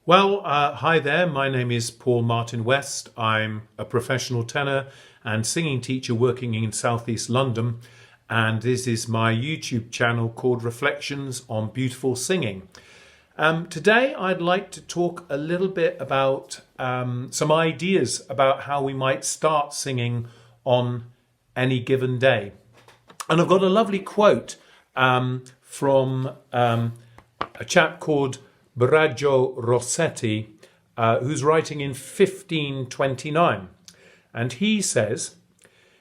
Hi there. My name is Paul Martyn-West. I'm a professional tenor and singing teacher working in Southeast London, and this is my YouTube channel called Reflections on Beautiful Singing. Today I'd like to talk a little bit about some ideas about how we might start singing on any given day. And I've got a lovely quote from a chap called Braccio Rossetti, who's writing in 1529. And he says,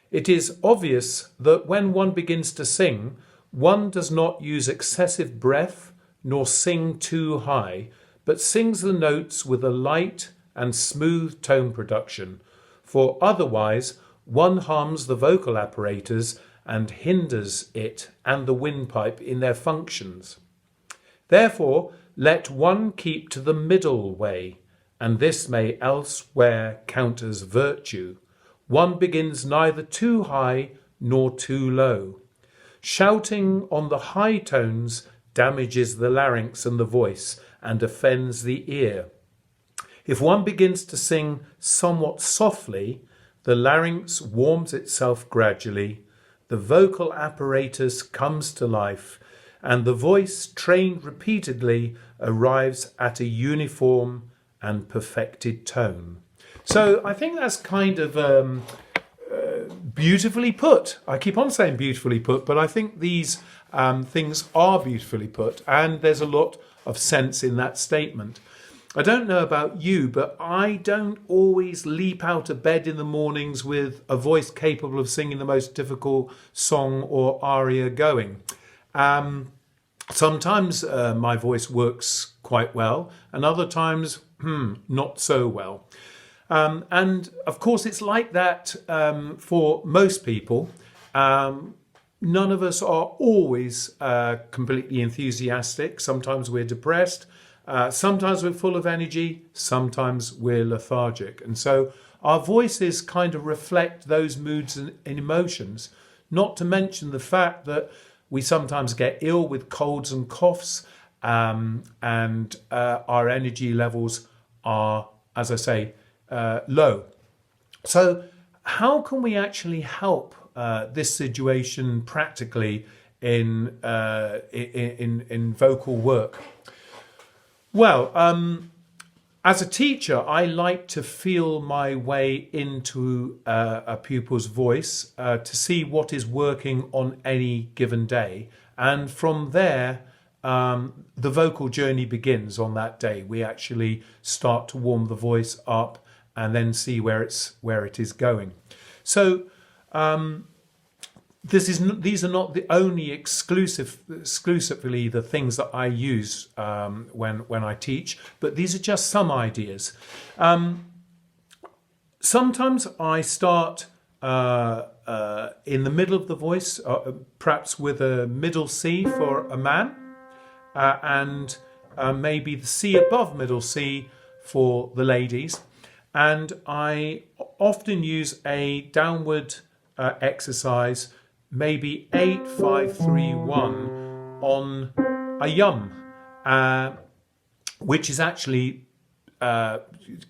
"It is obvious that when one begins to sing, one does not use excessive breath nor sing too high, but sings the notes with a light and smooth tone production, for otherwise one harms the vocal apparatus and hinders it and the windpipe in their functions. Therefore, let one keep to the middle way, and this may elsewhere count as virtue. One begins neither too high nor too low. Shouting on the high tones damages the larynx and the voice and offends the ear. If one begins to sing somewhat softly, the larynx warms itself gradually, the vocal apparatus comes to life, and the voice, trained repeatedly, arrives at a uniform and perfected tone." So I think that's kind of beautifully put. I keep on saying beautifully put, but I think these things are beautifully put, and there's a lot of sense in that statement. I don't know about you, but I don't always leap out of bed in the mornings with a voice capable of singing the most difficult song or aria going. Sometimes my voice works quite well, and other times not so well. And of course it's like that for most people. None of us are always completely enthusiastic. Sometimes we're depressed, sometimes we're full of energy, sometimes we're lethargic. And so our voices kind of reflect those moods and emotions, not to mention the fact that we sometimes get ill with colds and coughs, and our energy levels are, as I say, low. So how can we actually help this situation practically in vocal work? Well, as a teacher, I like to feel my way into a pupil's voice to see what is working on any given day. And from there, the vocal journey begins on that day. We actually start to warm the voice up and then see where it is going. So these are not the only exclusively the things that I use when I teach, but these are just some ideas. Sometimes I start in the middle of the voice, perhaps with a middle C for a man, and maybe the C above middle C for the ladies. And I often use a downward exercise, maybe 8, 5, 3, 1 on a yum, which is actually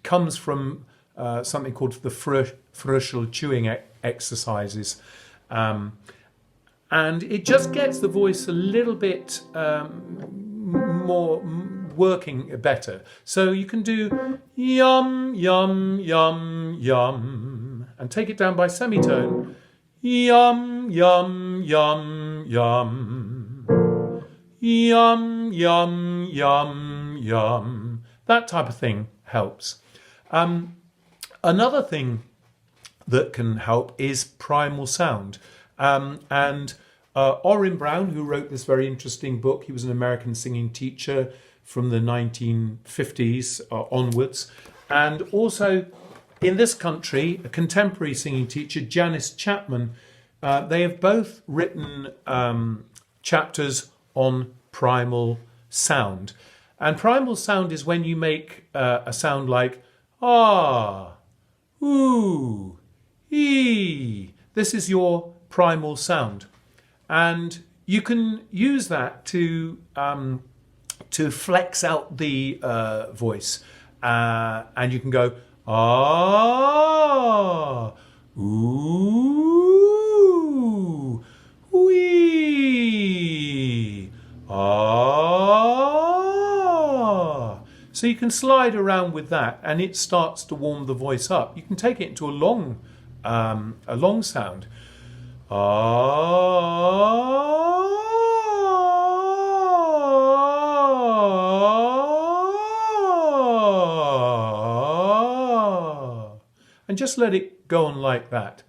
comes from something called the Fröschel chewing exercises, and it just gets the voice a little bit more working better. So you can do yum yum yum yum and take it down by semitone. Yum, yum, yum, yum. Yum, yum, yum, yum. That type of thing helps. Another thing that can help is primal sound. And Orrin Brown, who wrote this very interesting book, he was an American singing teacher from the 1950s onwards. And also in this country, a contemporary singing teacher, Janice Chapman, they have both written chapters on primal sound. And primal sound is when you make a sound like ah, ooh, ee. This is your primal sound. And you can use that to to flex out the voice. And you can go, ah, ooh, wee, ah. So you can slide around with that, and it starts to warm the voice up. You can take it into a long sound. Ah, and just let it go on like that.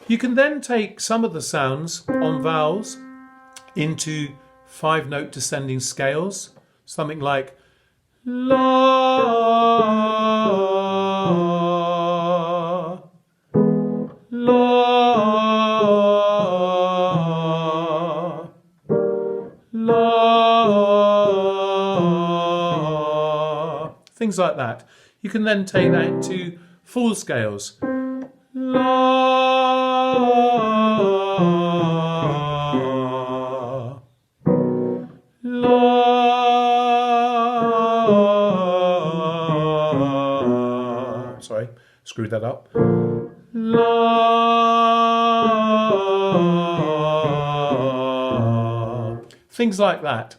You can then take some of the sounds on vowels into 5-note descending scales, something like la, la, la, things like that. You can then take that into full scales. La, la, sorry, screwed that up. La, things like that.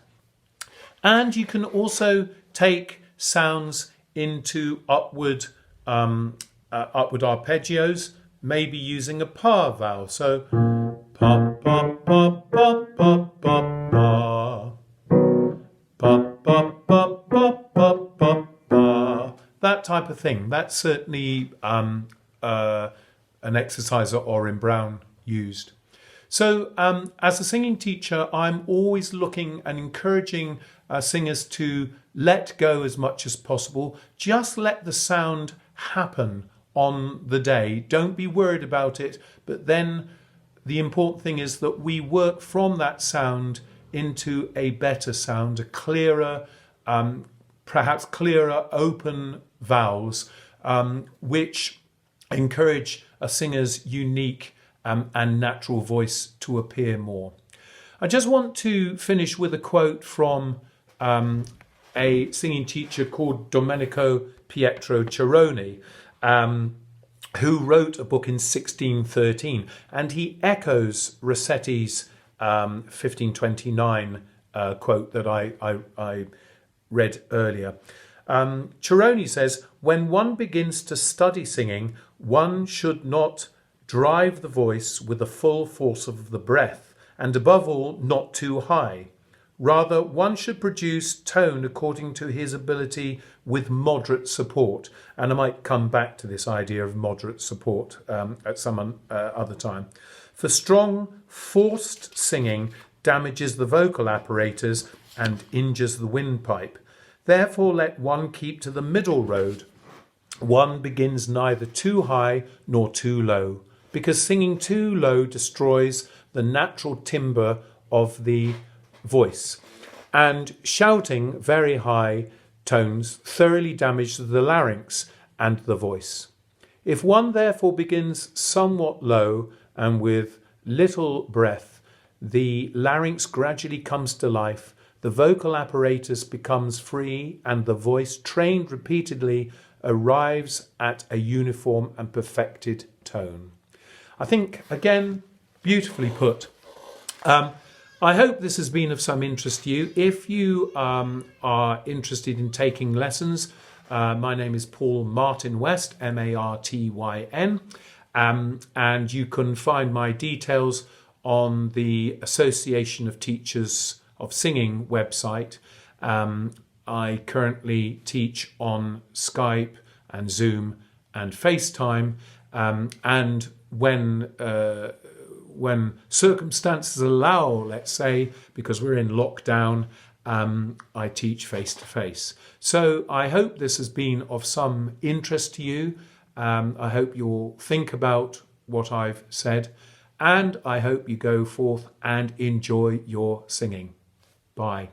And you can also take sounds into upward arpeggios, maybe using a pa vowel. So pa pa pa pa pa pa pa, pa pa pa pa pa pa pa, that type of thing. That's certainly an exercise that Orin Brown used. So as a singing teacher, I'm always looking and encouraging singers to let go as much as possible. Just let the sound happen on the day. Don't be worried about it. But then the important thing is that we work from that sound into a better sound, a clearer, perhaps clearer, open vowels, which encourage a singer's unique and natural voice to appear more. I just want to finish with a quote from a singing teacher called Domenico Pietro Cerrone, who wrote a book in 1613, and he echoes Rossetti's 1529 quote that I read earlier. Cerrone says, "When one begins to study singing, one should not drive the voice with the full force of the breath, and above all, not too high. Rather, one should produce tone according to his ability with moderate support." And I might come back to this idea of moderate support at some other time. For strong, forced singing damages the vocal apparatus and injures the windpipe. Therefore, let one keep to the middle road. One begins neither too high nor too low, because singing too low destroys the natural timbre of the voice, and shouting very high tones thoroughly damages the larynx and the voice. If one therefore begins somewhat low and with little breath, the larynx gradually comes to life, the vocal apparatus becomes free, and the voice, trained repeatedly, arrives at a uniform and perfected tone. I think, again, beautifully put. I hope this has been of some interest to you. If you are interested in taking lessons, my name is Paul Martyn-West, Martyn, and you can find my details on the Association of Teachers of Singing website. I currently teach on Skype and Zoom and FaceTime, and when circumstances allow, let's say, because we're in lockdown, I teach face-to-face. So I hope this has been of some interest to you. I hope you'll think about what I've said, and I hope you go forth and enjoy your singing. Bye.